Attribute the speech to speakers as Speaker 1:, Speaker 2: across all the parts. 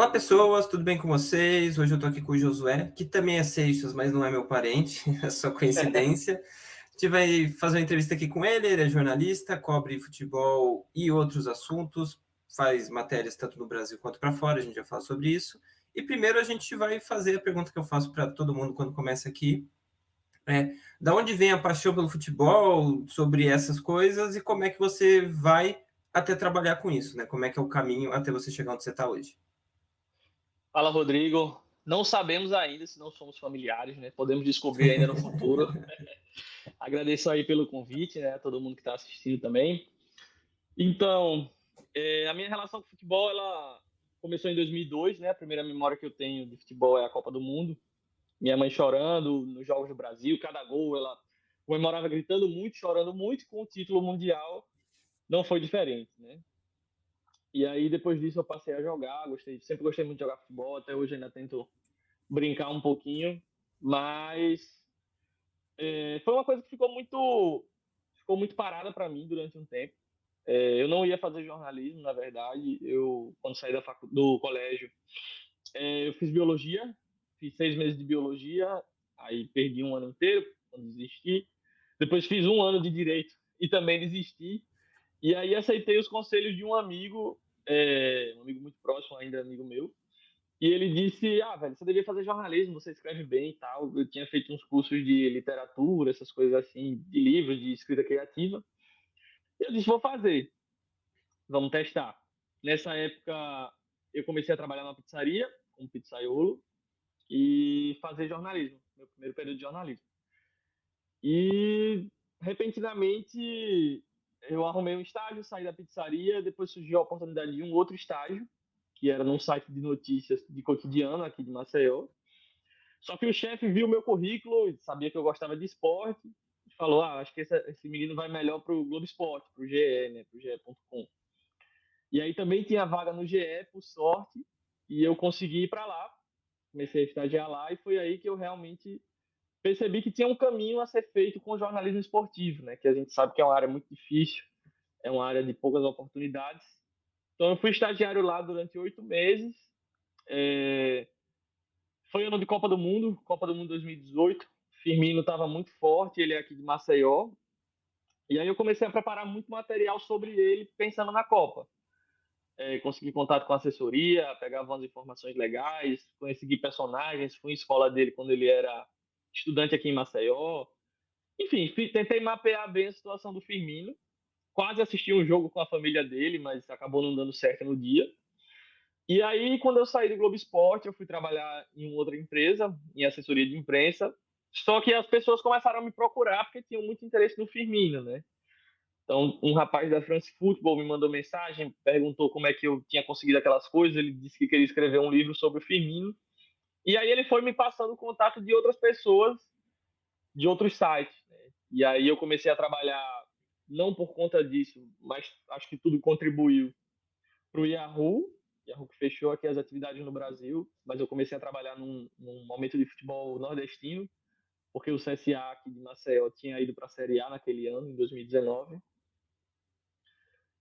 Speaker 1: Olá, pessoas, tudo bem com vocês? Hoje eu tô aqui com o Josué, que também é Seixas, mas não é meu parente, é só coincidência. A gente vai fazer uma entrevista aqui com ele é jornalista, cobre futebol e outros assuntos, faz matérias tanto no Brasil quanto para fora, a gente já fala sobre isso. E primeiro a gente vai fazer a pergunta que eu faço para todo mundo quando começa aqui, da onde vem a paixão pelo futebol, sobre essas coisas, e como é que você vai até trabalhar com isso, né? Como é que é o caminho até você chegar onde você está hoje?
Speaker 2: Fala, Rodrigo. Não sabemos ainda se não somos familiares, né? Podemos descobrir ainda no futuro. Agradeço aí pelo convite, né? A todo mundo que está assistindo também. Então, a minha relação com o futebol, ela começou em 2002, né? A primeira memória que eu tenho de futebol é a Copa do Mundo. Minha mãe chorando nos Jogos do Brasil, cada gol ela comemorava gritando muito, chorando muito, com o título mundial não foi diferente, né? E aí, depois disso, eu passei a jogar, sempre gostei muito de jogar futebol, até hoje ainda tento brincar um pouquinho, mas foi uma coisa que ficou muito parada para mim durante um tempo. Eu não ia fazer jornalismo, na verdade. Eu, quando saí do colégio, eu fiz biologia, fiz 6 meses de biologia, aí perdi um ano inteiro quando desisti. Depois fiz um ano de direito e também desisti. E aí aceitei os conselhos de um amigo muito próximo, ainda amigo meu, e ele disse: Ah, velho, você devia fazer jornalismo, você escreve bem e tal. Eu tinha feito uns cursos de literatura, essas coisas assim, de livros, de escrita criativa. Eu disse: Vou fazer, vamos testar. Nessa época, eu comecei a trabalhar na pizzaria, como pizzaiolo, e fazer jornalismo, meu primeiro período de jornalismo. E, repentinamente, eu arrumei um estágio, saí da pizzaria, depois surgiu a oportunidade de um outro estágio, que era num site de notícias de cotidiano aqui de Maceió. Só que o chefe viu meu currículo, sabia que eu gostava de esporte, e falou: Ah, acho que esse menino vai melhor pro Globo Esporte, pro GE, né, pro ge.com. E aí também tinha vaga no GE, por sorte, e eu consegui ir para lá, comecei a estagiar lá, e foi aí que eu realmente percebi que tinha um caminho a ser feito com o jornalismo esportivo, né, que a gente sabe que é uma área muito difícil, é uma área de poucas oportunidades. Então eu fui estagiário lá durante 8 meses, é, foi ano de Copa do Mundo 2018. Firmino estava muito forte, ele é aqui de Maceió. E aí eu comecei a preparar muito material sobre ele, pensando na Copa. Consegui contato com a assessoria, pegava umas informações legais, consegui personagens, fui em escola dele quando ele era estudante aqui em Maceió. Enfim, tentei mapear bem a situação do Firmino. Quase assisti um jogo com a família dele, mas acabou não dando certo no dia. E aí, quando eu saí do Globo Esporte, eu fui trabalhar em uma outra empresa, em assessoria de imprensa. Só que as pessoas começaram a me procurar porque tinham muito interesse no Firmino, né? Então, um rapaz da France Football me mandou mensagem, perguntou como é que eu tinha conseguido aquelas coisas. Ele disse que queria escrever um livro sobre o Firmino. E aí ele foi me passando o contato de outras pessoas, de outros sites, né? E aí eu comecei a trabalhar, não por conta disso, mas acho que tudo contribuiu para o Yahoo que fechou aqui as atividades no Brasil, mas eu comecei a trabalhar num momento de futebol nordestino, porque o CSA aqui de Maceió tinha ido para a Série A naquele ano, em 2019.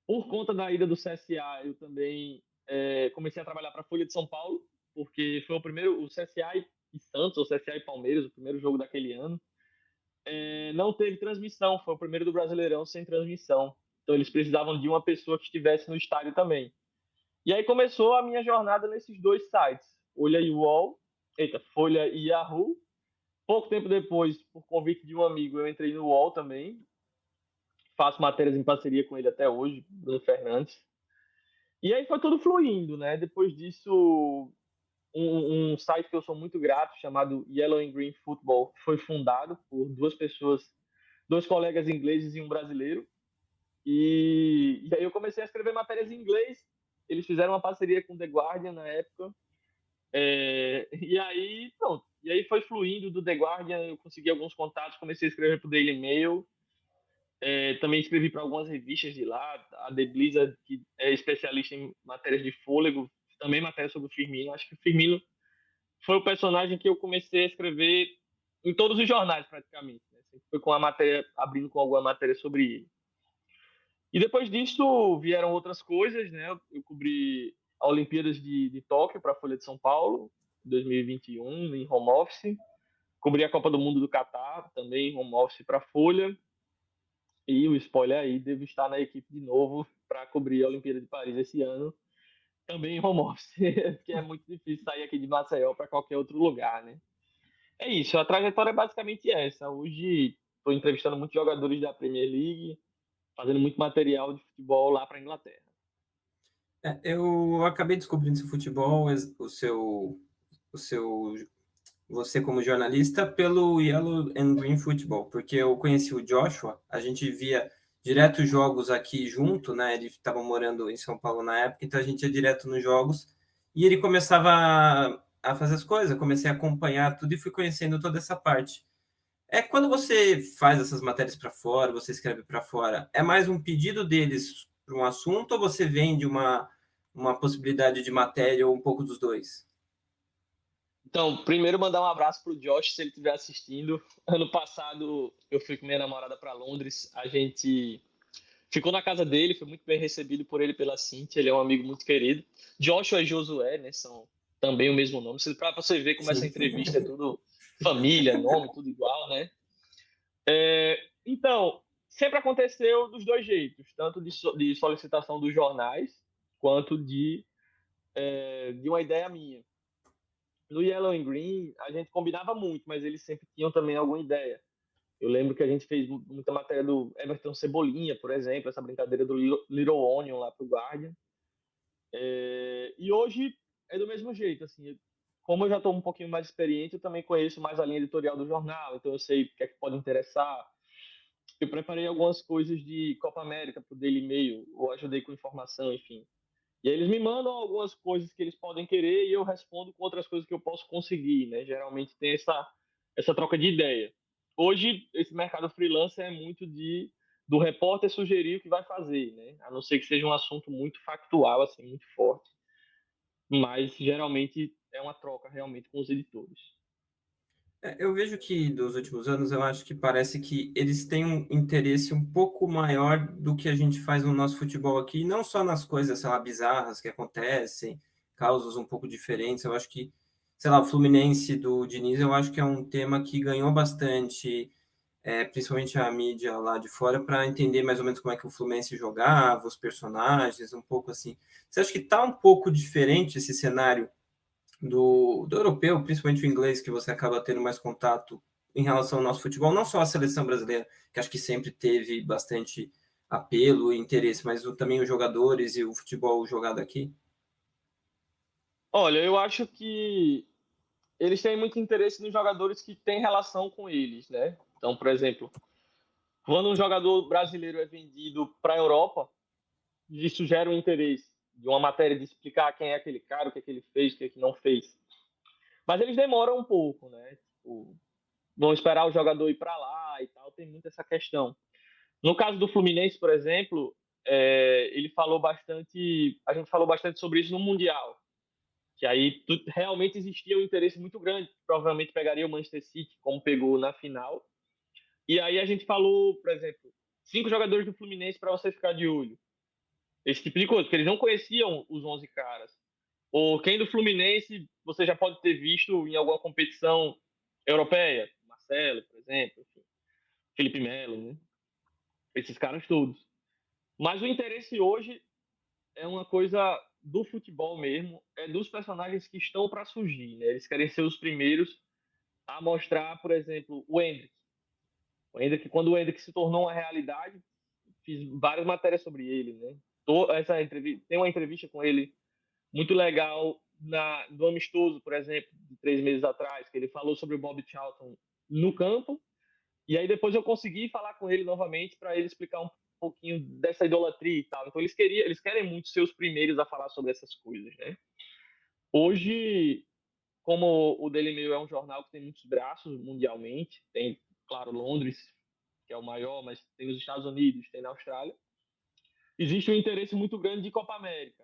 Speaker 2: Por conta da ida do CSA, eu também comecei a trabalhar para a Folha de São Paulo, porque foi o CSA e Santos, ou CSA e Palmeiras, o primeiro jogo daquele ano. Não teve transmissão, foi o primeiro do Brasileirão sem transmissão. Então eles precisavam de uma pessoa que estivesse no estádio também. E aí começou a minha jornada nesses dois sites, Folha e Yahoo. Pouco tempo depois, por convite de um amigo, eu entrei no UOL também. Faço matérias em parceria com ele até hoje, Bruno Fernandes. E aí foi tudo fluindo, né? Depois disso, um site que eu sou muito grato, chamado Yellow and Green Football, foi fundado por duas pessoas, dois colegas ingleses e um brasileiro. E aí eu comecei a escrever matérias em inglês. Eles fizeram uma parceria com The Guardian na época. E aí, pronto. E aí foi fluindo do The Guardian, eu consegui alguns contatos, comecei a escrever para o Daily Mail. Também escrevi para algumas revistas de lá, a The Blizzard, que é especialista em matérias de fôlego, também matéria sobre o Firmino. Acho que o Firmino foi o personagem que eu comecei a escrever em todos os jornais, praticamente, né? Sempre foi com a matéria, abrindo com alguma matéria sobre ele. E depois disso vieram outras coisas, né? Eu cobri Olimpíadas de Tóquio para a Folha de São Paulo, 2021, em home office. Cobri a Copa do Mundo do Catar, também em home office para a Folha. E o spoiler aí, devo estar na equipe de novo para cobrir a Olimpíada de Paris esse ano, também em home office, porque é muito difícil sair aqui de Maceió para qualquer outro lugar, né? É isso, a trajetória é basicamente essa. Hoje estou entrevistando muitos jogadores da Premier League, fazendo muito material de futebol lá para a Inglaterra.
Speaker 1: Eu acabei descobrindo esse futebol, o seu, você como jornalista, pelo Yellow and Green Football, porque eu conheci o Joshua, a gente via direto jogos aqui junto, né? Ele estava morando em São Paulo na época, então a gente ia direto nos jogos e ele começava a fazer as coisas, comecei a acompanhar tudo e fui conhecendo toda essa parte. Quando você faz essas matérias para fora, você escreve para fora, é mais um pedido deles para um assunto ou você vende uma possibilidade de matéria ou um pouco dos dois?
Speaker 2: Então, primeiro mandar um abraço pro Josh, se ele estiver assistindo. Ano passado eu fui com minha namorada para Londres, a gente ficou na casa dele, foi muito bem recebido por ele e pela Cintia, ele é um amigo muito querido. Joshua e Josué, né, são também o mesmo nome. Para você ver como essa
Speaker 1: Sim.
Speaker 2: entrevista é tudo família, nome, tudo igual, né? Então, sempre aconteceu dos dois jeitos, tanto de solicitação dos jornais, quanto de uma ideia minha. No Yellow and Green, a gente combinava muito, mas eles sempre tinham também alguma ideia. Eu lembro que a gente fez muita matéria do Everton Cebolinha, por exemplo, essa brincadeira do Little Onion lá pro Guardian. E hoje é do mesmo jeito, assim, como eu já estou um pouquinho mais experiente, eu também conheço mais a linha editorial do jornal, então eu sei o que é que pode interessar. Eu preparei algumas coisas de Copa América pro Daily Mail, ou ajudei com informação, enfim. E aí eles me mandam algumas coisas que eles podem querer e eu respondo com outras coisas que eu posso conseguir, né? Geralmente tem essa troca de ideia. Hoje, esse mercado freelancer é muito do repórter sugerir o que vai fazer, né? A não ser que seja um assunto muito factual, assim, muito forte. Mas, geralmente, é uma troca realmente com os editores.
Speaker 1: Eu vejo que dos últimos anos, eu acho que parece que eles têm um interesse um pouco maior do que a gente faz no nosso futebol aqui, não só nas coisas, sei lá, bizarras que acontecem, causas um pouco diferentes. Eu acho que, sei lá, o Fluminense do Diniz, eu acho que é um tema que ganhou bastante, principalmente a mídia lá de fora, para entender mais ou menos como é que o Fluminense jogava, os personagens, um pouco assim. Você acha que está um pouco diferente esse cenário do europeu, principalmente o inglês, que você acaba tendo mais contato em relação ao nosso futebol, não só a seleção brasileira, que acho que sempre teve bastante apelo e interesse, mas também os jogadores e o futebol jogado aqui?
Speaker 2: Olha, eu acho que eles têm muito interesse nos jogadores que têm relação com eles, né? Então, por exemplo, quando um jogador brasileiro é vendido para a Europa, isso gera um interesse de uma matéria de explicar quem é aquele cara, o que é que ele fez, o que é que não fez. Mas eles demoram um pouco, né? Tipo, vão esperar o jogador ir para lá e tal, tem muito essa questão. No caso do Fluminense, por exemplo, ele falou bastante, a gente falou bastante sobre isso no Mundial, que aí realmente existia um interesse muito grande, provavelmente pegaria o Manchester City, como pegou na final. E aí a gente falou, por exemplo, 5 jogadores do Fluminense para você ficar de olho. Esse tipo de coisa, porque eles não conheciam os 11 caras. Ou quem do Fluminense você já pode ter visto em alguma competição europeia? Marcelo, por exemplo, enfim, Felipe Melo, né? Esses caras todos. Mas o interesse hoje é uma coisa do futebol mesmo, é dos personagens que estão para surgir, né? Eles querem ser os primeiros a mostrar, por exemplo, o Endrick. O Endrick, quando o Endrick se tornou uma realidade, fiz várias matérias sobre ele, né? Essa entrevista, tem uma entrevista com ele muito legal do amistoso, por exemplo, de 3 meses atrás, que ele falou sobre o Bob Charlton no campo, e aí depois eu consegui falar com ele novamente para ele explicar um pouquinho dessa idolatria e tal. Então eles querem muito ser os primeiros a falar sobre essas coisas, né? Hoje, como o Daily Mail é um jornal que tem muitos braços mundialmente, tem, claro, Londres, que é o maior, mas tem nos Estados Unidos, tem na Austrália, existe um interesse muito grande de Copa América,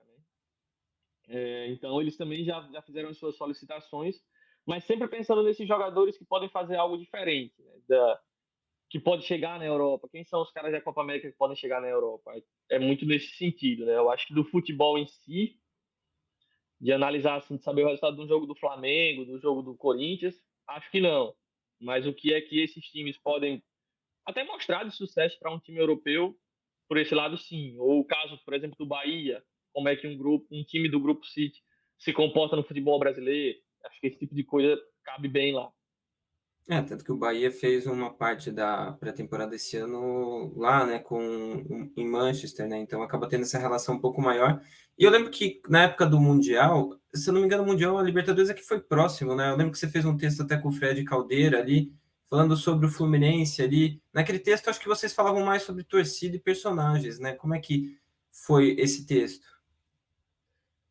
Speaker 2: né? Então eles também já fizeram as suas solicitações, mas sempre pensando nesses jogadores que podem fazer algo diferente, né? Que pode chegar na Europa. Quem são os caras da Copa América que podem chegar na Europa? É muito nesse sentido, né? Eu acho que do futebol em si, De analisar, assim, de saber o resultado de um jogo do Flamengo, do jogo do Corinthians, acho que não. Mas o que é que esses times podem até mostrar de sucesso para um time europeu, por esse lado, sim. Ou o caso, por exemplo, do Bahia, como é que um time do Grupo City se comporta no futebol brasileiro. Acho que esse tipo de coisa cabe bem lá.
Speaker 1: Tanto que o Bahia fez uma parte da pré-temporada esse ano lá, né, em Manchester, né, então acaba tendo essa relação um pouco maior. E eu lembro que na época do Mundial, se eu não me engano, o Mundial, a Libertadores é que foi próximo, né, eu lembro que você fez um texto até com o Fred Caldeira ali, falando sobre o Fluminense ali. Naquele texto, acho que vocês falavam mais sobre torcida e personagens, né, como é que foi esse texto?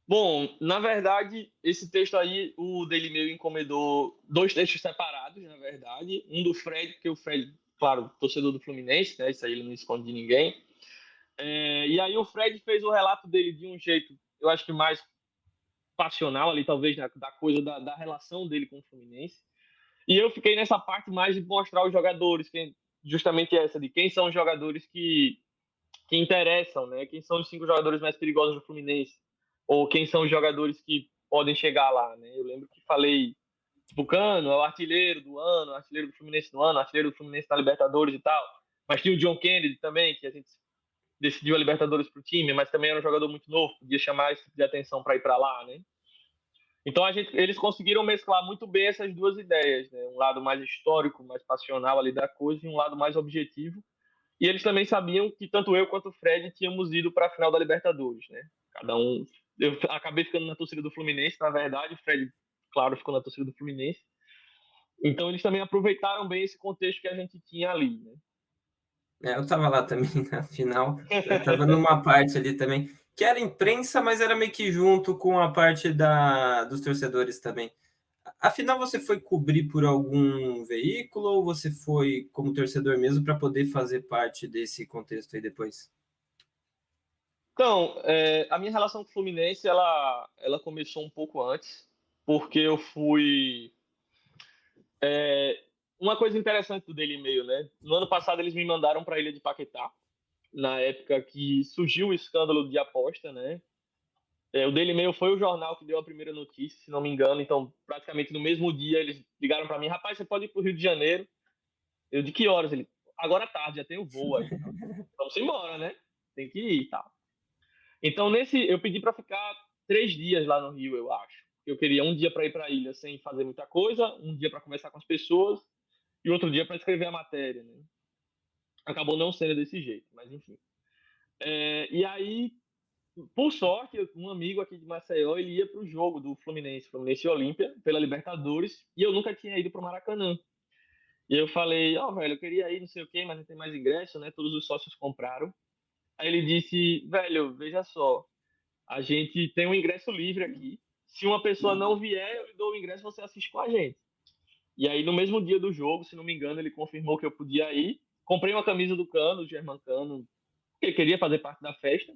Speaker 2: Bom, na verdade, esse texto aí, o Daily Mail encomendou dois textos separados, na verdade. Um do Fred, porque o Fred, claro, torcedor do Fluminense, né? Isso aí ele não esconde de ninguém. E aí o Fred fez o relato dele de um jeito, eu acho que mais passional ali, talvez, da coisa da relação dele com o Fluminense. E eu fiquei nessa parte mais de mostrar os jogadores, justamente essa, de quem são os jogadores que interessam, né? Quem são os 5 jogadores mais perigosos do Fluminense? Ou quem são os jogadores que podem chegar lá, né? Eu lembro que falei, tipo, Cano é o artilheiro do ano, o artilheiro do Fluminense do ano, o artilheiro do Fluminense na Libertadores e tal. Mas tinha o John Kennedy também, que a gente decidiu a Libertadores pro time, mas também era um jogador muito novo, podia chamar esse tipo de atenção para ir para lá, né? Então eles conseguiram mesclar muito bem essas duas ideias, né? Um lado mais histórico, mais passional ali da coisa, e um lado mais objetivo. E eles também sabiam que tanto eu quanto o Fred tínhamos ido para a final da Libertadores, né? Cada um. Eu acabei ficando na torcida do Fluminense, na verdade. O Fred, claro, ficou na torcida do Fluminense. Então eles também aproveitaram bem esse contexto que a gente tinha ali, né?
Speaker 1: Eu estava lá também na final, eu estava numa parte ali também, que era imprensa, mas era meio que junto com a parte dos torcedores também. Afinal, você foi cobrir por algum veículo ou você foi como torcedor mesmo para poder fazer parte desse contexto aí depois?
Speaker 2: Então, a minha relação com o Fluminense, ela começou um pouco antes, porque eu fui. Uma coisa interessante do Daily Mail, né? No ano passado eles me mandaram para a Ilha de Paquetá, na época que surgiu o escândalo de aposta, né? O Daily Mail foi o jornal que deu a primeira notícia, se não me engano. Então, praticamente no mesmo dia, eles ligaram para mim: rapaz, você pode ir para o Rio de Janeiro? Eu, de que horas? Ele: agora à tarde, já tem o voo aí. Vamos embora, né? Tem que ir e tal. Então, eu pedi para ficar 3 dias lá no Rio, eu acho. Eu queria um dia para ir para a ilha sem fazer muita coisa, um dia para conversar com as pessoas e outro dia para escrever a matéria, né? Acabou não sendo desse jeito, mas enfim. E aí, por sorte, um amigo aqui de Maceió, ele ia para o jogo do Fluminense e Olímpia, pela Libertadores, e eu nunca tinha ido para o Maracanã. E eu falei: ó, velho, eu queria ir, não sei o quê, mas não tem mais ingresso, né? Todos os sócios compraram. Aí ele disse: velho, veja só, a gente tem um ingresso livre aqui. Se uma pessoa não vier, eu lhe dou o ingresso, você assiste com a gente. E aí, no mesmo dia do jogo, se não me engano, ele confirmou que eu podia ir. Comprei uma camisa do Cano, do Germán Cano, que ele queria fazer parte da festa.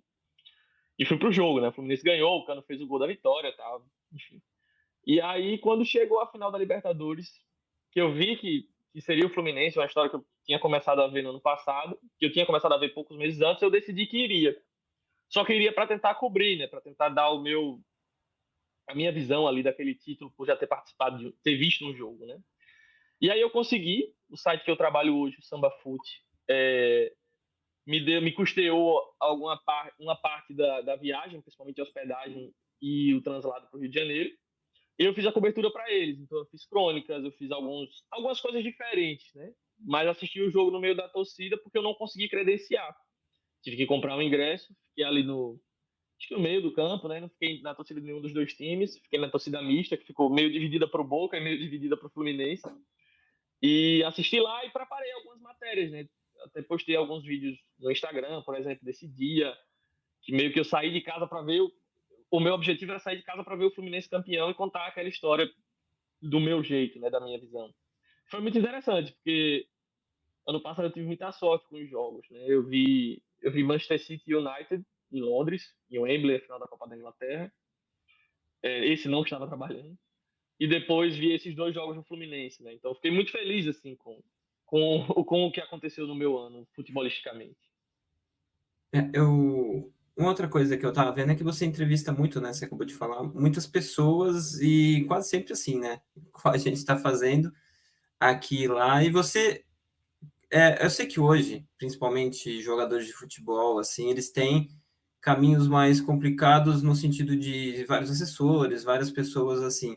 Speaker 2: E fui pro jogo, né? O Fluminense ganhou, o Cano fez o gol da vitória, tal, enfim. E aí, quando chegou a final da Libertadores, que eu vi que seria o Fluminense, uma história que eu tinha começado a ver no ano passado, que eu tinha começado a ver poucos meses antes, eu decidi que iria. Só que iria para tentar cobrir, né? Para tentar dar a minha visão ali daquele título por já ter participado, ter visto um jogo, né? E aí eu consegui, o site que eu trabalho hoje, o Samba Foot, me custeou uma parte da viagem, principalmente a hospedagem e o translado para o Rio de Janeiro. E eu fiz a cobertura para eles, então eu fiz crônicas, eu fiz algumas coisas diferentes, né? Mas assisti o jogo no meio da torcida porque eu não consegui credenciar. Tive que comprar um ingresso, fiquei ali acho que no meio do campo, né? Não fiquei na torcida de nenhum dos dois times, fiquei na torcida mista, que ficou meio dividida para o Boca e meio dividida para o Fluminense. E assisti lá e preparei algumas matérias, né? Até postei alguns vídeos no Instagram, por exemplo, desse dia, que meio que eu saí de casa para ver. O meu objetivo era sair de casa para ver o Fluminense campeão e contar aquela história do meu jeito, né? Da minha visão. Foi muito interessante, porque ano passado eu tive muita sorte com os jogos, né? Eu vi Manchester City United em Londres, em Wembley, a final da Copa da Inglaterra. Esse não estava trabalhando. E depois vi esses 2 jogos no Fluminense, né? Então eu fiquei muito feliz assim com o que aconteceu no meu ano futebolisticamente.
Speaker 1: Eu Uma outra coisa que eu tava vendo é que você entrevista muito, né? Você acabou de falar, muitas pessoas e quase sempre assim, né? Qual a gente está fazendo aqui e lá. E você, eu sei que hoje, principalmente jogadores de futebol, assim, eles têm caminhos mais complicados no sentido de vários assessores, várias pessoas assim.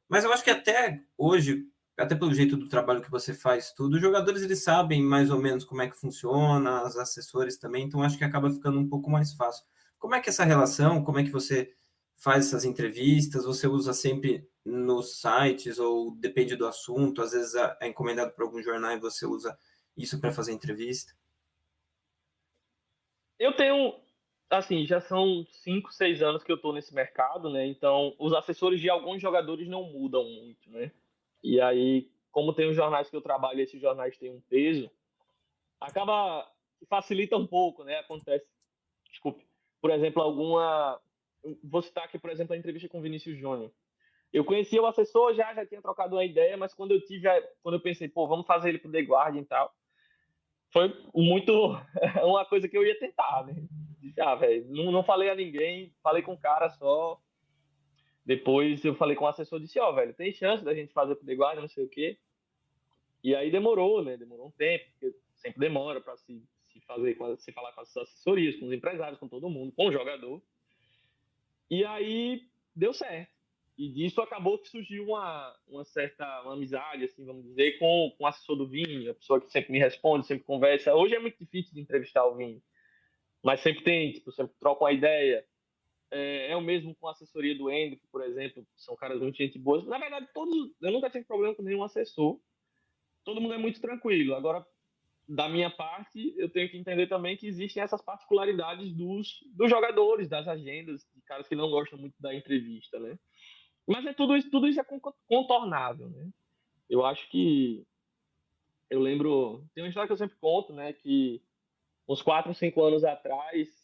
Speaker 1: Mas eu acho que até hoje, até pelo jeito do trabalho que você faz, tudo, os jogadores eles sabem mais ou menos como é que funciona, os assessores também, então acho que acaba ficando um pouco mais fácil. Como é que é essa relação? Como é que você faz essas entrevistas? Você usa sempre nos sites ou depende do assunto? Às vezes é encomendado por algum jornal e você usa isso para fazer entrevista?
Speaker 2: Eu tenho, assim, já são 5, 6 anos que eu tô nesse mercado, né? Então, os assessores de alguns jogadores não mudam muito, né? E aí, como tem os jornais que eu trabalho, esses jornais têm um peso, acaba que facilita um pouco, né? Acontece, desculpe, por exemplo, vou citar aqui, por exemplo, a entrevista com o Vinícius Júnior. Eu conhecia o assessor, já tinha trocado uma ideia, mas quando eu pensei, pô, vamos fazer ele pro The Guardian e tal, foi muito uma coisa que eu ia tentar, né? Velho, não falei a ninguém, falei com o cara só. Depois eu falei com o assessor, disse, velho, tem chance da gente fazer pro The Guardian, não sei o quê. E aí demorou, né? Demorou um tempo, porque sempre demora para se fazer, se falar com as assessorias, com os empresários, com todo mundo, com o jogador. E aí deu certo. E disso acabou que surgiu uma certa uma amizade, assim, vamos dizer, com o assessor do Vini, a pessoa que sempre me responde, sempre conversa. Hoje é muito difícil de entrevistar o Vini, mas sempre tem, tipo, sempre troca uma ideia. É o mesmo com a assessoria do Hendrick, por exemplo, são caras muito gente boa. Na verdade, eu nunca tive problema com nenhum assessor, todo mundo é muito tranquilo. Agora, da minha parte, eu tenho que entender também que existem essas particularidades dos jogadores, das agendas, de caras que não gostam muito da entrevista, né? Mas tudo isso é contornável, né? Eu acho que eu lembro, tem uma história que eu sempre conto, né, que uns 4, 5 anos atrás,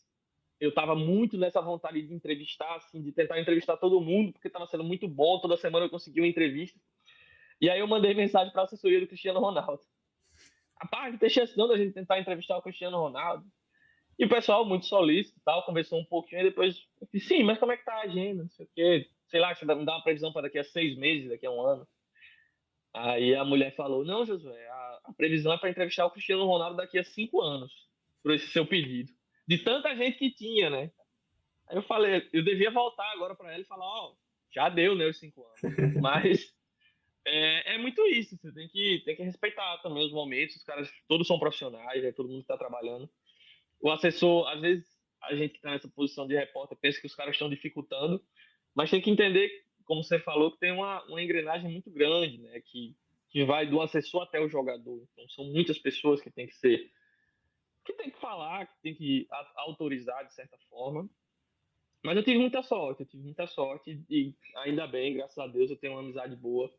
Speaker 2: eu estava muito nessa vontade de entrevistar, assim, de tentar entrevistar todo mundo, porque estava sendo muito bom, toda semana eu conseguia uma entrevista. E aí eu mandei mensagem para a assessoria do Cristiano Ronaldo. Rapaz, não tem chance não da gente tentar entrevistar o Cristiano Ronaldo. E o pessoal, muito solícito e tal, conversou um pouquinho, e depois eu disse, sim, mas como é que tá a agenda? Não sei o quê. Sei lá, você me dá uma previsão para daqui a 6 meses, daqui a um ano. Aí a mulher falou, não, Josué, a previsão é para entrevistar o Cristiano Ronaldo daqui a 5 anos, por esse seu pedido. De tanta gente que tinha, né? Aí eu falei, eu devia voltar agora para ela e falar, já deu, né, os 5 anos. Mas é muito isso, você tem que respeitar também os momentos, os caras todos são profissionais, todo mundo está trabalhando. O assessor, às vezes, a gente que está nessa posição de repórter pensa que os caras estão dificultando, mas tem que entender, como você falou, que tem uma engrenagem muito grande, né? Que vai do assessor até o jogador. Então, são muitas pessoas que tem que falar, que tem que autorizar de certa forma. Mas eu tive muita sorte e ainda bem, graças a Deus, eu tenho uma amizade boa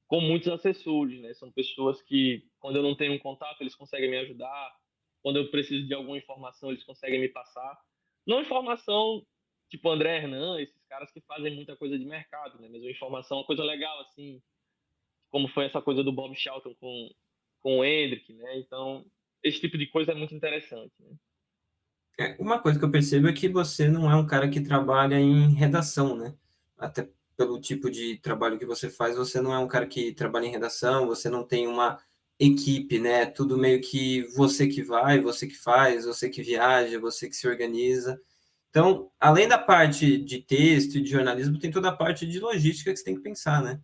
Speaker 2: com muitos assessores, né? São pessoas que, quando eu não tenho um contato, eles conseguem me ajudar. Quando eu preciso de alguma informação, eles conseguem me passar. Não informação tipo André Hernan, esses caras que fazem muita coisa de mercado, né? Mas uma informação, uma coisa legal, assim, como foi essa coisa do Bob Charlton com o Hendrick, né? Então, esse tipo de coisa é muito interessante, né?
Speaker 1: Uma coisa que eu percebo é que você não é um cara que trabalha em redação, né? Até pelo tipo de trabalho que você faz, você não é um cara que trabalha em redação, você não tem uma equipe, né? Tudo meio que você que vai, você que faz, você que viaja, você que se organiza. Então, além da parte de texto e de jornalismo, tem toda a parte de logística que você tem que pensar, né?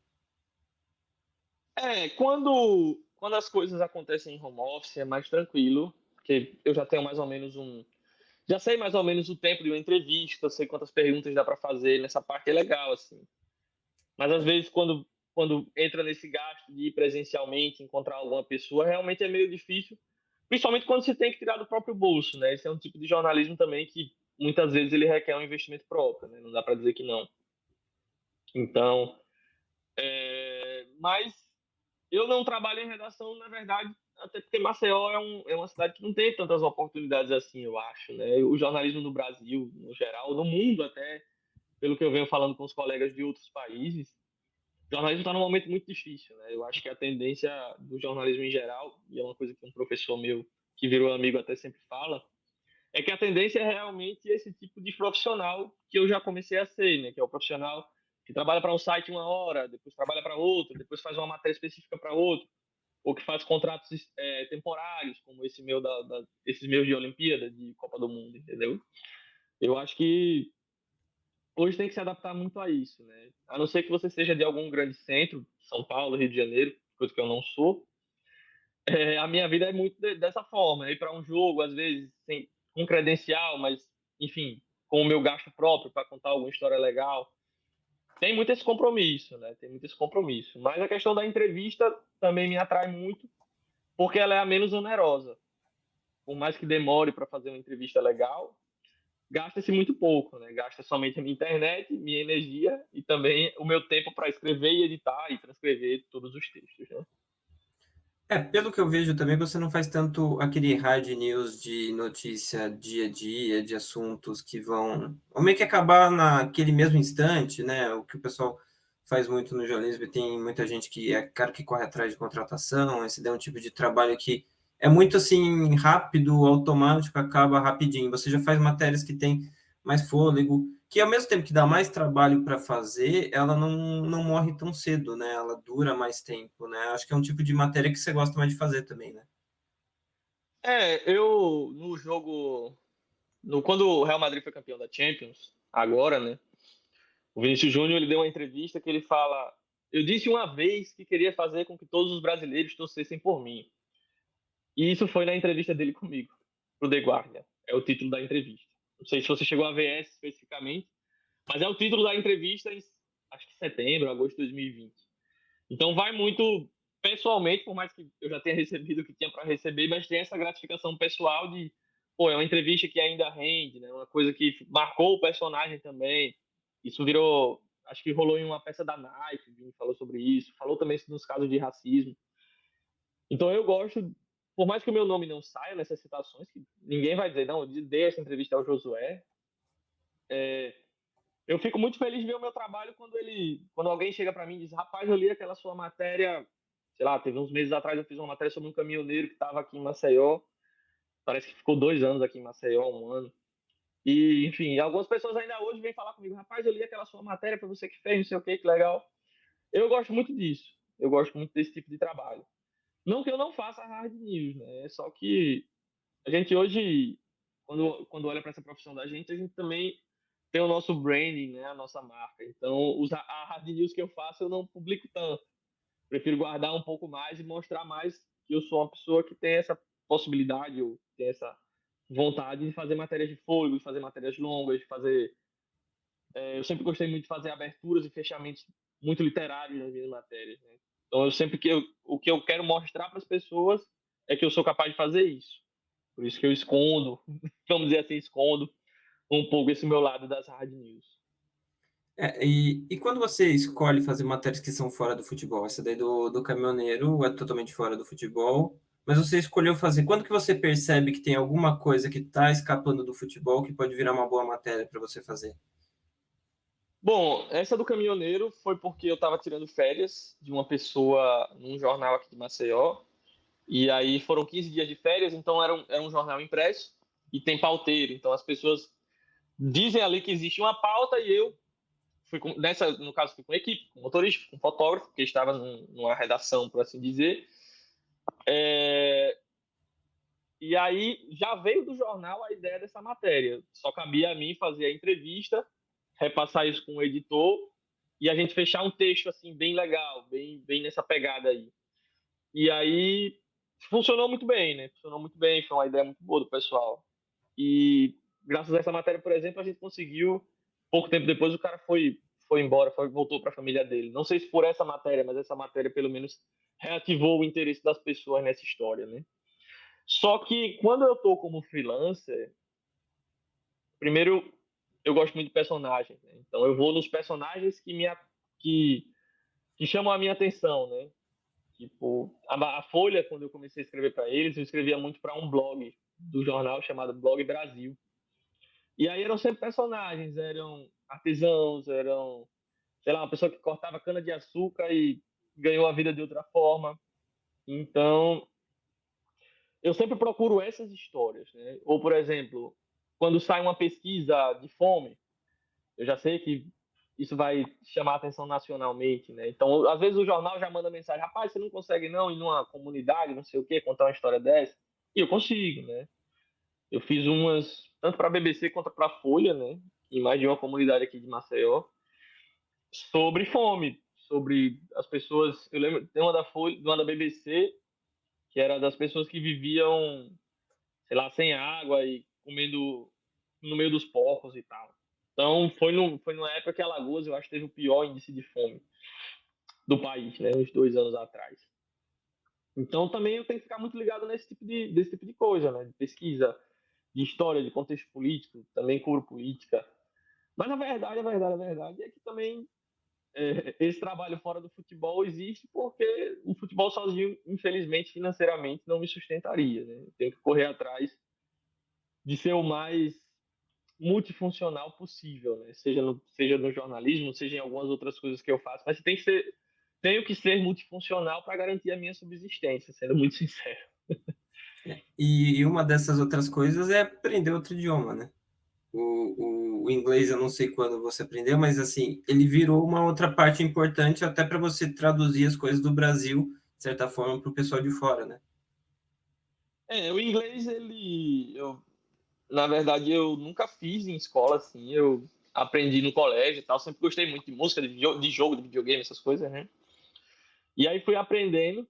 Speaker 2: Quando as coisas acontecem em home office é mais tranquilo, porque eu já tenho mais ou menos já sei mais ou menos o tempo de uma entrevista, sei quantas perguntas dá para fazer, nessa parte é legal, assim. Mas às vezes, quando entra nesse gasto de ir presencialmente, encontrar alguma pessoa, realmente é meio difícil, principalmente quando você tem que tirar do próprio bolso, né? Esse é um tipo de jornalismo também que muitas vezes ele requer um investimento próprio, né? Não dá para dizer que não. Então, mas eu não trabalho em redação, na verdade, até porque Maceió é uma cidade que não tem tantas oportunidades assim, eu acho, né? O jornalismo no Brasil, no geral, no mundo até, pelo que eu venho falando com os colegas de outros países, o jornalismo está num momento muito difícil, né? Eu acho que a tendência do jornalismo em geral, e é uma coisa que um professor meu que virou amigo até sempre fala, é que a tendência é realmente esse tipo de profissional que eu já comecei a ser, né? Que é o profissional que trabalha para um site uma hora, depois trabalha para outro, depois faz uma matéria específica para outro, ou que faz contratos temporários, como esse meu esses meus de Olimpíada, de Copa do Mundo, entendeu? Eu acho que hoje tem que se adaptar muito a isso, né? A não ser que você seja de algum grande centro, São Paulo, Rio de Janeiro, coisa que eu não sou. A minha vida é muito dessa forma, ir para um jogo, às vezes, sem, com credencial, mas, enfim, com o meu gasto próprio para contar alguma história legal. Tem muito esse compromisso, né? Tem muito esse compromisso. Mas a questão da entrevista também me atrai muito, porque ela é a menos onerosa. Por mais que demore para fazer uma entrevista legal, gasta-se muito pouco, né? Gasta somente a minha internet, minha energia e também o meu tempo para escrever e editar e transcrever todos os textos, né?
Speaker 1: Pelo que eu vejo também, você não faz tanto aquele hard news de notícia dia a dia, de assuntos que vão meio que acabar naquele mesmo instante, né? O que o pessoal faz muito no jornalismo, e tem muita gente que é cara que corre atrás de contratação, esse é um tipo de trabalho que é muito assim rápido, automático, acaba rapidinho. Você já faz matérias que tem mais fôlego, que ao mesmo tempo que dá mais trabalho para fazer, ela não morre tão cedo, né? Ela dura mais tempo, né? Acho que é um tipo de matéria que você gosta mais de fazer também, né?
Speaker 2: Eu no jogo, quando o Real Madrid foi campeão da Champions, agora, né? O Vinícius Júnior ele deu uma entrevista que ele fala: eu disse uma vez que queria fazer com que todos os brasileiros torcessem por mim. E isso foi na entrevista dele comigo, pro The Guardian. É o título da entrevista. Não sei se você chegou a ver essa especificamente, mas é o título da entrevista em, acho que setembro, agosto de 2020. Então vai muito pessoalmente, por mais que eu já tenha recebido o que tinha para receber, mas tem essa gratificação pessoal de, pô, é uma entrevista que ainda rende, né? Uma coisa que marcou o personagem também. Isso virou, acho que rolou em uma peça da Nike, falou sobre isso, falou também nos casos de racismo. Então eu gosto, por mais que o meu nome não saia nessas citações, que ninguém vai dizer, não, eu dei essa entrevista ao Josué, eu fico muito feliz de ver o meu trabalho quando alguém chega para mim e diz, rapaz, eu li aquela sua matéria, sei lá, teve uns meses atrás eu fiz uma matéria sobre um caminhoneiro que estava aqui em Maceió, parece que ficou 2 anos aqui em Maceió, um ano. E, enfim, algumas pessoas ainda hoje vêm falar comigo, rapaz, eu li aquela sua matéria, foi você que fez, não sei o que legal. Eu gosto muito disso, eu gosto muito desse tipo de trabalho. Não que eu não faça hard news, né? É só que a gente hoje, quando olha para essa profissão da gente, a gente também tem o nosso branding, né? A nossa marca. Então, a hard news que eu faço, eu não publico tanto. Prefiro guardar um pouco mais e mostrar mais que eu sou uma pessoa que tem essa possibilidade, ou tem essa vontade de fazer matérias de fôlego, de fazer matérias longas, de fazer. Eu sempre gostei muito de fazer aberturas e fechamentos muito literários nas minhas matérias, né? Então, eu sempre o que eu quero mostrar para as pessoas é que eu sou capaz de fazer isso. Por isso que eu escondo, vamos dizer assim, escondo um pouco esse meu lado das hard news.
Speaker 1: E quando você escolhe fazer matérias que são fora do futebol, essa daí do caminhoneiro é totalmente fora do futebol, mas você escolheu fazer. Quando que você percebe que tem alguma coisa que está escapando do futebol que pode virar uma boa matéria para você fazer?
Speaker 2: Bom, essa do caminhoneiro foi porque eu estava tirando férias de uma pessoa num jornal aqui de Maceió. E aí foram 15 dias de férias, então era um jornal impresso e tem pauteiro. Então as pessoas dizem ali que existe uma pauta e eu no caso, fui com equipe, com motorista, com fotógrafo, que estava numa redação, por assim dizer. É, E aí já veio do jornal a ideia dessa matéria. Só cabia a mim fazer a entrevista, repassar isso com o editor e a gente fechar um texto assim bem legal, bem nessa pegada aí. E aí funcionou muito bem, né? Funcionou muito bem, foi uma ideia muito boa do pessoal. E graças a essa matéria, por exemplo, a gente conseguiu, pouco tempo depois o cara foi embora, voltou para a família dele. Não sei se por essa matéria, mas essa matéria pelo menos reativou o interesse das pessoas nessa história, né? Só que quando eu tô como freelancer, primeiro eu gosto muito de personagens, né? Então eu vou nos personagens que, que chamam a minha atenção, né? Tipo, a Folha, quando eu comecei a escrever para eles, eu escrevia muito para um blog do jornal chamado Blog Brasil. E aí eram sempre personagens, eram artesãos, eram, sei lá, uma pessoa que cortava cana de açúcar e ganhou a vida de outra forma. Então, eu sempre procuro essas histórias, né? Ou, por exemplo, quando sai uma pesquisa de fome, eu já sei que isso vai chamar a atenção nacionalmente, né? Então, às vezes o jornal já manda mensagem, rapaz, você não consegue não ir numa comunidade, não sei o quê, contar uma história dessa? E eu consigo, né? Eu fiz umas, tanto para a BBC quanto para a Folha, né? Em mais de uma comunidade aqui de Maceió, sobre fome, sobre as pessoas. Eu lembro, tem uma da Folha, uma da BBC, que era das pessoas que viviam, sei lá, sem água e comendo no meio dos porcos e tal. Então, foi numa época que Alagoas, eu acho, teve o pior índice de fome do país, né? Uns 2 anos atrás. Então, também eu tenho que ficar muito ligado desse tipo de coisa, né? De pesquisa, de história, de contexto político, também cubro política. Mas a verdade é que também esse trabalho fora do futebol existe porque o futebol sozinho, infelizmente, financeiramente, não me sustentaria, né? Eu tenho que correr atrás de ser o mais multifuncional possível, né? Seja no jornalismo, seja em algumas outras coisas que eu faço, mas tenho que ser multifuncional para garantir a minha subsistência, sendo muito sincero.
Speaker 1: E uma dessas outras coisas é aprender outro idioma, né? O inglês eu não sei quando você aprendeu, mas assim, ele virou uma outra parte importante até para você traduzir as coisas do Brasil, de certa forma, para o pessoal de fora, né?
Speaker 2: O inglês, na verdade, eu nunca fiz em escola, assim, eu aprendi no colégio e tal, sempre gostei muito de música, de jogo, de videogame, essas coisas, né? E aí fui aprendendo,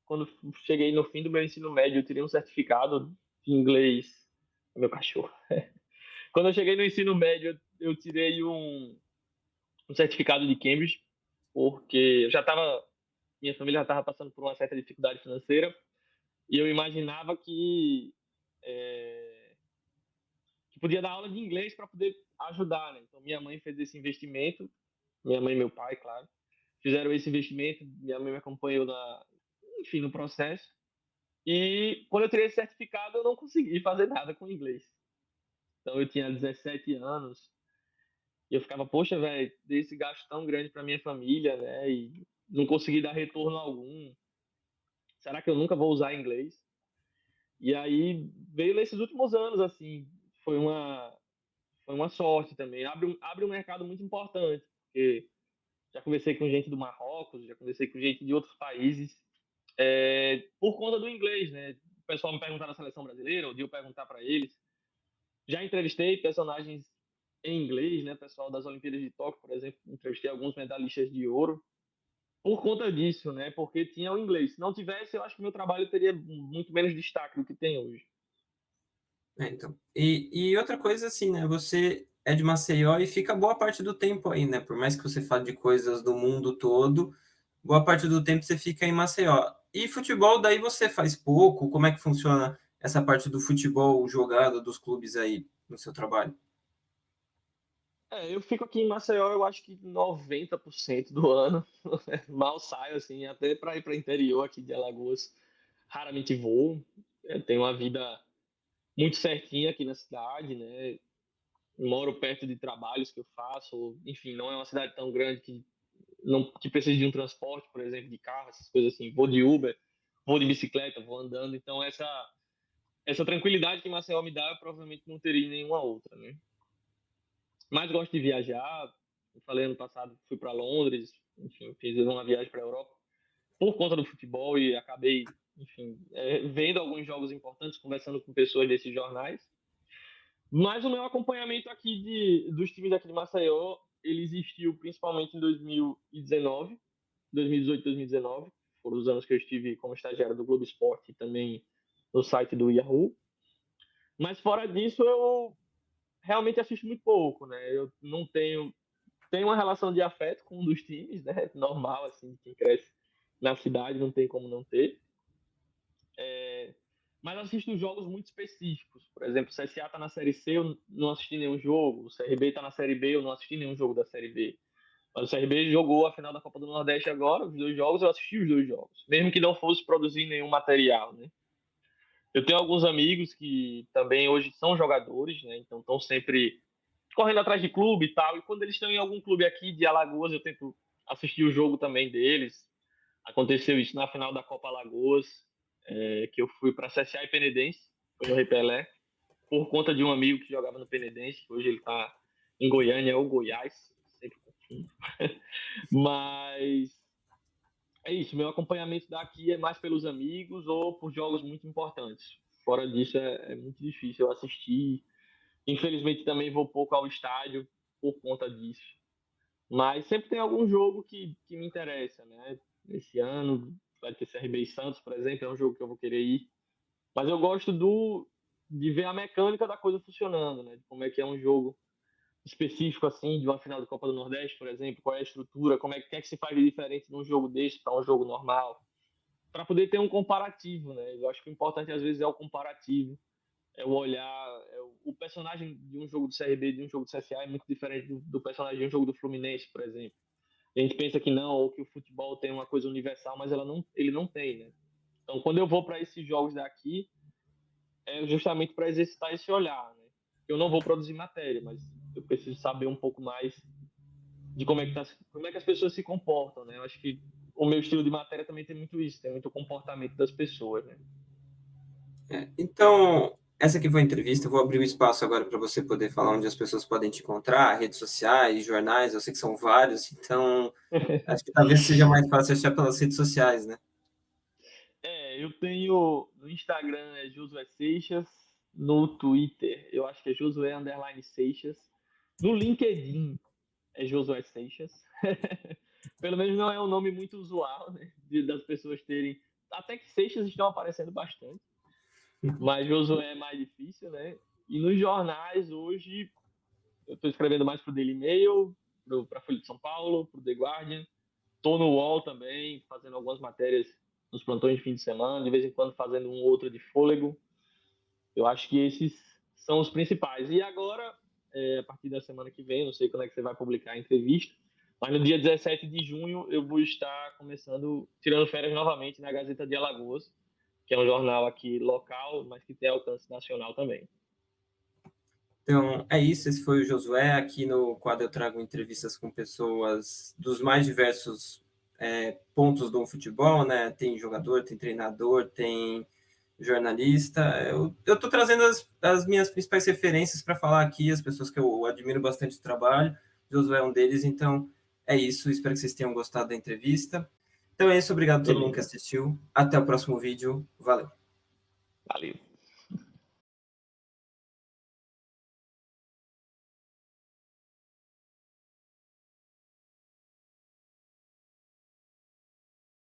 Speaker 2: quando cheguei no fim do meu ensino médio, eu tirei um certificado de inglês, meu cachorro. Quando eu cheguei no ensino médio, eu tirei um certificado de Cambridge, porque minha família já estava passando por uma certa dificuldade financeira, e eu imaginava é, que podia dar aula de inglês para poder ajudar, né? Então minha mãe fez esse investimento, minha mãe e meu pai, claro, fizeram esse investimento, minha mãe me acompanhou enfim, no processo. E quando eu tirei esse certificado, eu não consegui fazer nada com inglês. Então eu tinha 17 anos e eu ficava, poxa, velho, dei esse gasto tão grande para minha família, né? E não consegui dar retorno algum. Será que eu nunca vou usar inglês? E aí veio nesses últimos anos, assim, foi uma, foi uma sorte também. Abre um mercado muito importante, porque já conversei com gente do Marrocos, já conversei com gente de outros países, por conta do inglês, né? O pessoal me perguntar na seleção brasileira, ou de eu perguntar para eles. Já entrevistei personagens em inglês, né? Pessoal das Olimpíadas de Tóquio, por exemplo, entrevistei alguns medalhistas de ouro por conta disso, né? Porque tinha o inglês. Se não tivesse, eu acho que meu trabalho teria muito menos destaque do que tem hoje.
Speaker 1: Então. E outra coisa, assim, né? Você é de Maceió e fica boa parte do tempo aí, né? Por mais que você fale de coisas do mundo todo, boa parte do tempo você fica em Maceió. E futebol, daí você faz pouco? Como é que funciona essa parte do futebol jogado dos clubes aí no seu trabalho?
Speaker 2: Eu fico aqui em Maceió, eu acho que 90% do ano. Mal saio, assim, até para ir para o interior aqui de Alagoas. Raramente vou. Tenho uma vida muito certinha aqui na cidade, né? Moro perto de trabalhos que eu faço. Enfim, não é uma cidade tão grande que precisa de um transporte, por exemplo, de carro, essas coisas assim. Vou de Uber, vou de bicicleta, vou andando. Então, essa tranquilidade que Maceió me dá, eu provavelmente não teria em nenhuma outra, né? Mas gosto de viajar. Eu falei ano passado, fui para Londres, enfim, fiz uma viagem para a Europa por conta do futebol e acabei, enfim, vendo alguns jogos importantes, conversando com pessoas desses jornais. Mas o meu acompanhamento aqui dos times daqui de Maceió, ele existiu principalmente em 2019, 2018, 2019. Foram os anos que eu estive como estagiário do Globo Esporte e também no site do Yahoo. Mas fora disso, eu realmente assisto muito pouco, né? Eu não tenho uma relação de afeto com um dos times, né? Normal, assim, de quem cresce na cidade, não tem como não ter. Mas assisto jogos muito específicos. Por exemplo, o CSA está na Série C, eu não assisti nenhum jogo. O CRB está na Série B, eu não assisti nenhum jogo da Série B. Mas o CRB jogou a final da Copa do Nordeste agora, os 2 jogos, eu assisti os 2 jogos. Mesmo que não fosse produzir nenhum material, né? Eu tenho alguns amigos que também hoje são jogadores, né? Então estão sempre correndo atrás de clube e tal. E quando eles estão em algum clube aqui de Alagoas, eu tento assistir o jogo também deles. Aconteceu isso na final da Copa Alagoas, que eu fui para CSA e Penedense, foi no Rei Pelé. por conta de um amigo que jogava no Penedense, hoje ele está em Goiânia ou Goiás, sempre confundo. Mas é isso, meu acompanhamento daqui é mais pelos amigos ou por jogos muito importantes. Fora disso, é muito difícil eu assistir. Infelizmente, também vou pouco ao estádio por conta disso. Mas sempre tem algum jogo que me interessa, né? Esse ano vai ter CRB e Santos, por exemplo, é um jogo que eu vou querer ir. Mas eu gosto de ver a mecânica da coisa funcionando, né? Como é que é um jogo específico, assim, de uma final de Copa do Nordeste, por exemplo, qual é a estrutura, como é que se faz de diferente de um jogo desse para um jogo normal, para poder ter um comparativo, né? Eu acho que o importante às vezes é o comparativo, é o olhar, o personagem de um jogo do CRB, de um jogo do CSA é muito diferente do personagem de um jogo do Fluminense, por exemplo. A gente pensa que não, ou que o futebol tem uma coisa universal, mas ele não tem, né? Então, quando eu vou para esses jogos daqui, é justamente para exercitar esse olhar, né? Eu não vou produzir matéria, mas eu preciso saber um pouco mais de como é que as pessoas se comportam, né? Eu acho que o meu estilo de matéria também tem muito isso, tem muito comportamento das pessoas, né?
Speaker 1: Então, essa aqui foi a entrevista. Eu vou abrir o espaço agora para você poder falar onde as pessoas podem te encontrar, redes sociais, jornais. Eu sei que são vários, então acho que talvez seja mais fácil achar pelas redes sociais, né?
Speaker 2: Eu tenho no Instagram é Josué Seixas, no Twitter eu acho que é Josué underline Seixas, no LinkedIn é Josué Seixas. Pelo menos não é um nome muito usual, né? Das pessoas terem. Até que Seixas estão aparecendo bastante, mas Josué é mais difícil, né? E nos jornais hoje eu estou escrevendo mais para o Daily Mail, para a Folha de São Paulo, para o The Guardian. Estou no UOL também, fazendo algumas matérias nos plantões de fim de semana, de vez em quando fazendo um ou outro de fôlego. Eu acho que esses são os principais. E agora, a partir da semana que vem, não sei quando é que você vai publicar a entrevista, mas no dia 17 de junho eu vou estar começando, tirando férias novamente na Gazeta de Alagoas, que é um jornal aqui local, mas que tem alcance nacional também.
Speaker 1: Então, é isso. Esse foi o Josué. Aqui no quadro eu trago entrevistas com pessoas dos mais diversos pontos do futebol, né? Tem jogador, tem treinador, tem jornalista. Eu estou trazendo as minhas principais referências para falar aqui, as pessoas que eu admiro bastante o trabalho. Josué é um deles, então é isso. Espero que vocês tenham gostado da entrevista. Então é isso. Obrigado a todo mundo que assistiu. Até o próximo vídeo. Valeu.
Speaker 2: Valeu.